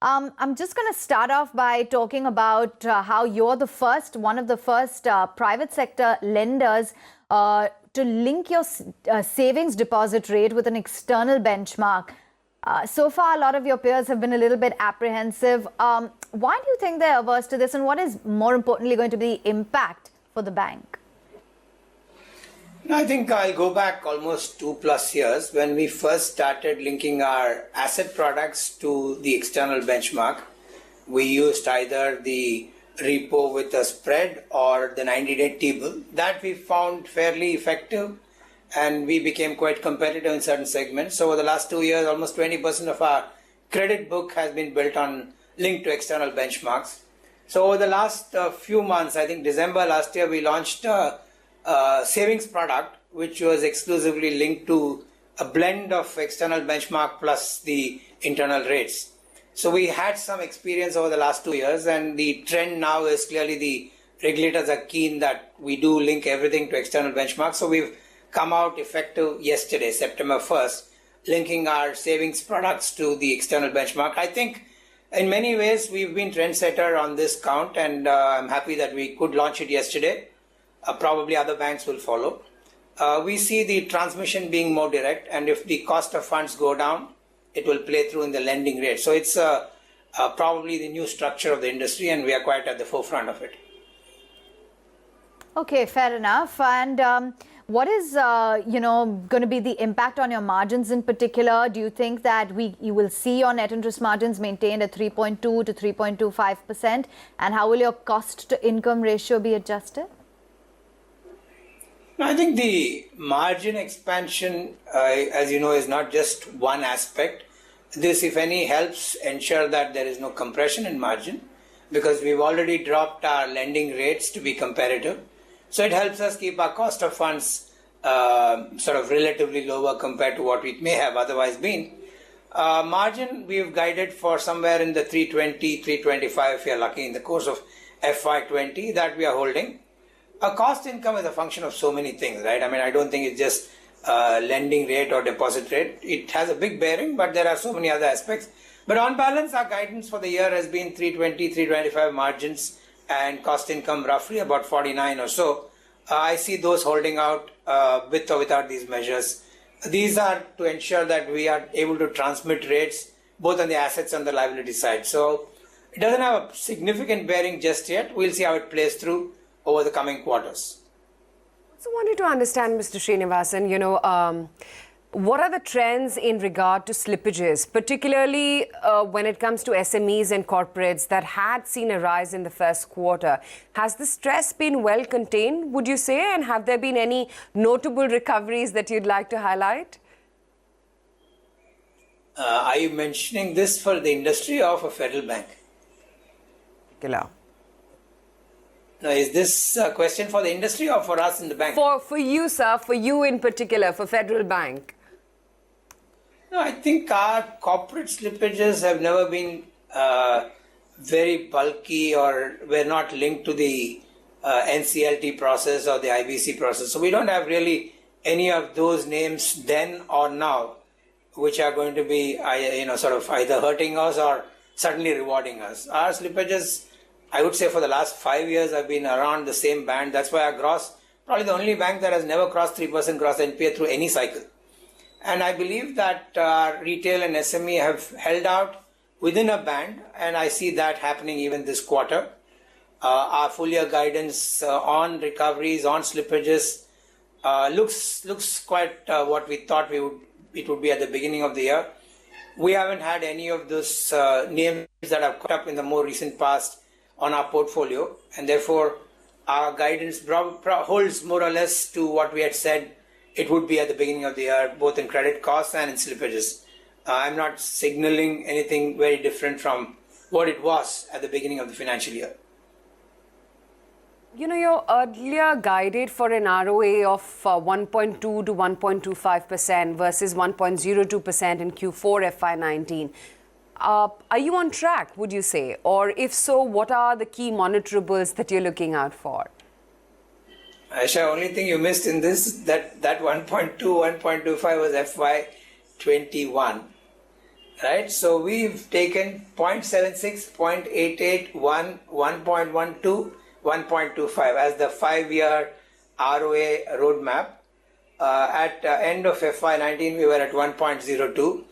I'm just going to start off by talking about how you're one of the first private sector lenders to link your savings deposit rate with an external benchmark. So far, a lot of your peers have been a little bit apprehensive. Why do you think they're averse to this, and what is more importantly going to be the impact for the bank? I think I'll go back almost 2+ years when we first started linking our asset products to the external benchmark. We used either the repo with a spread or the 90-day T-bill. That we found fairly effective, and we became quite competitive in certain segments. So over the last 2 years, almost 20% of our credit book has been built on linked to external benchmarks. So over the last few months, I think December last year, we launched savings product which was exclusively linked to a blend of external benchmark plus the internal rates. So we had some experience over the last 2 years, and the trend now is clearly the regulators are keen that we do link everything to external benchmark. So we've come out effective yesterday, September 1st, linking our savings products to the external benchmark. I think in many ways we've been trendsetter on this count, and I'm happy that we could launch it yesterday. Probably other banks will follow. We see the transmission being more direct, and if the cost of funds go down, it will play through in the lending rate. So it's probably the new structure of the industry, and we are quite at the forefront of it. Okay, fair enough. And what is going to be the impact on your margins in particular? Do you think that you will see your net interest margins maintained at 3.2 to 3.25%? And how will your cost to income ratio be adjusted? I think the margin expansion, as you know, is not just one aspect. This, if any, helps ensure that there is no compression in margin, because we've already dropped our lending rates to be competitive. So it helps us keep our cost of funds sort of relatively lower compared to what it may have otherwise been. Margin, we've guided for somewhere in the 320, 325 if you're lucky in the course of FY20 that we are holding. A cost income is a function of so many things, right? I mean, I don't think it's just lending rate or deposit rate. It has a big bearing, but there are so many other aspects. But on balance, our guidance for the year has been 320, 325 margins and cost income roughly about 49 or so. I see those holding out with or without these measures. These are to ensure that we are able to transmit rates both on the assets and the liability side. So it doesn't have a significant bearing just yet. We'll see how it plays through over the coming quarters. I also wanted to understand, Mr. Srinivasan, what are the trends in regard to slippages, particularly when it comes to SMEs and corporates that had seen a rise in the first quarter? Has the stress been well contained, would you say? And have there been any notable recoveries that you'd like to highlight? Are you mentioning this for the industry or for Federal Bank? Particular. Now, is this a question for the industry or for us in the bank? For you, sir, for you in particular, for Federal Bank. No, I think our corporate slippages have never been very bulky or were not linked to the NCLT process or the IBC process. So we don't have really any of those names then or now, which are going to be sort of either hurting us or certainly rewarding us. Our slippages, I would say for the last 5 years, have been around the same band. That's why our gross, probably the only bank that has never crossed 3% gross NPA through any cycle. And I believe that retail and SME have held out within a band, and I see that happening even this quarter. Our full year guidance on recoveries, on slippages looks quite what we thought it would be at the beginning of the year. We haven't had any of those names that have caught up in the more recent past on our portfolio, and therefore our guidance holds more or less to what we had said it would be at the beginning of the year, both in credit costs and in slippages. I'm not signaling anything very different from what it was at the beginning of the financial year. You earlier guided for an ROA of 1.2 to 1.25% versus 1.02% in Q4 FY19. Are you on track, would you say? Or if so, what are the key monitorables that you're looking out for? Aisha, only thing you missed in this, that 1.2, 1.25 was FY21. right? So we've taken 0.76, 0.88, 1, 1.12, 1.25 as the 5-year ROA roadmap. At end of FY19, we were at 1.02.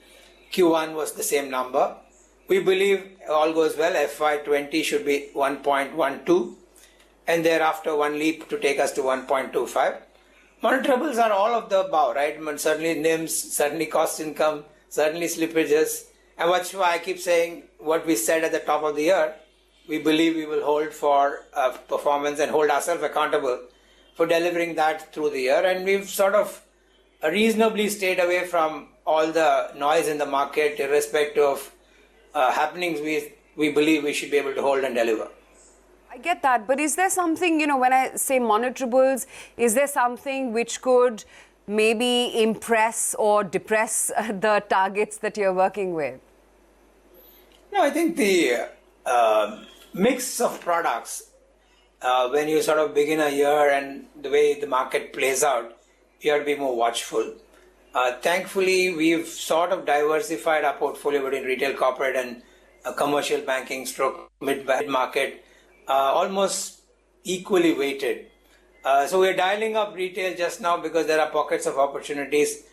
Q1 was the same number. We believe all goes well. FY20 should be 1.12, and thereafter one leap to take us to 1.25. Monitorables are all of the above, right? I mean, certainly NIMs, certainly cost income, certainly slippages. And that's why I keep saying what we said at the top of the year, we believe we will hold for performance and hold ourselves accountable for delivering that through the year. And we've sort of reasonably stayed away from all the noise in the market, irrespective of happenings. We believe we should be able to hold and deliver. I get that, but is there something, when I say monitorables, is there something which could maybe impress or depress the targets that you're working with? No, I think the mix of products, when you sort of begin a year and the way the market plays out, you have to be more watchful. Thankfully, we've sort of diversified our portfolio between retail, corporate, and commercial banking, stroke mid-market, almost equally weighted. So we're dialing up retail just now because there are pockets of opportunities.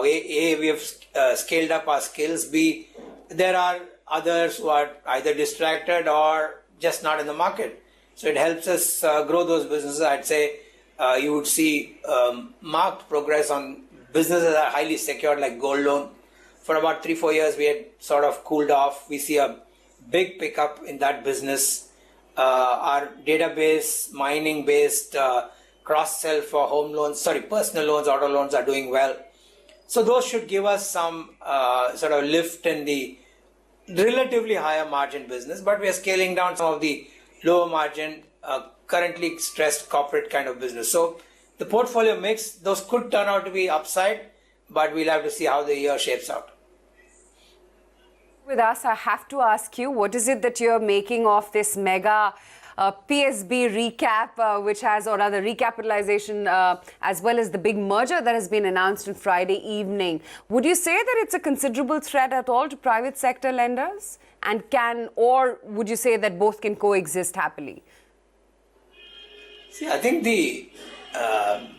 We have scaled up our skills. B, there are others who are either distracted or just not in the market. So it helps us grow those businesses. I'd say you would see marked progress on businesses that are highly secured, like gold loan. For about 3-4 years, we had sort of cooled off. We see a big pickup in that business. Our database, mining-based cross-sell for personal loans, auto loans are doing well. So those should give us some sort of lift in the relatively higher margin business, but we are scaling down some of the lower margin, currently stressed corporate kind of business. So the portfolio mix, those could turn out to be upside, but we'll have to see how the year shapes out. With us, I have to ask you, what is it that you're making of this mega PSB recap, which has, or rather recapitalization, as well as the big merger that has been announced on Friday evening? Would you say that it's a considerable threat at all to private sector lenders? And or would you say that both can coexist happily? See, I think the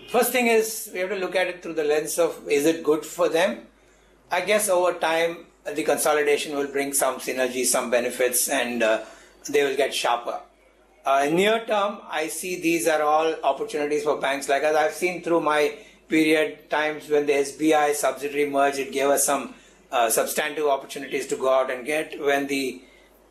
first thing is we have to look at it through the lens of, is it good for them? I guess over time, the consolidation will bring some synergy, some benefits, and they will get sharper. Near term, I see these are all opportunities for banks like us. I've seen through my period times when the SBI subsidiary merged, it gave us some substantive opportunities to go out and get. When the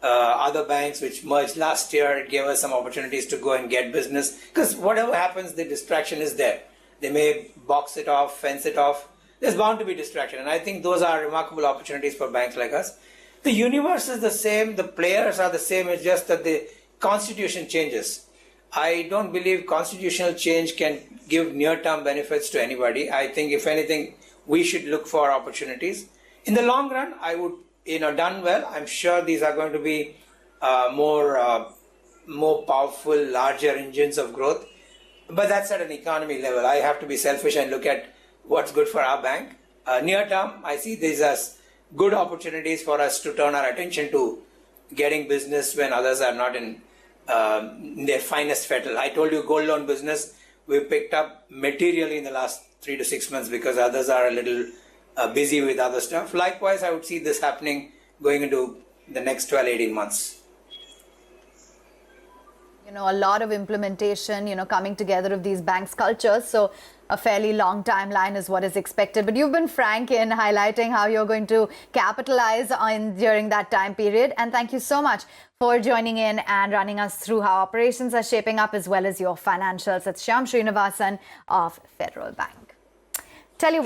other banks which merged last year, it gave us some opportunities to go and get business. Because whatever happens, the distraction is there. They may box it off, fence it off. There's bound to be distraction. And I think those are remarkable opportunities for banks like us. The universe is the same. The players are the same. It's just that the constitution changes. I don't believe constitutional change can give near-term benefits to anybody. I think, if anything, we should look for opportunities. In the long run, I would, done well, I'm sure these are going to be more powerful, larger engines of growth. But that's at an economy level. I have to be selfish and look at what's good for our bank. Near term, I see these as good opportunities for us to turn our attention to getting business when others are not in their finest fettle. I told you, gold loan business, we picked up materially in the last 3 to 6 months because others are a little busy with other stuff. Likewise, I would see this happening going into the next 12-18 months. A lot of implementation, coming together of these banks' cultures. So a fairly long timeline is what is expected. But you've been frank in highlighting how you're going to capitalize on during that time period. And thank you so much for joining in and running us through how operations are shaping up as well as your financials. It's Shyam Srinivasan of Federal Bank. Tell you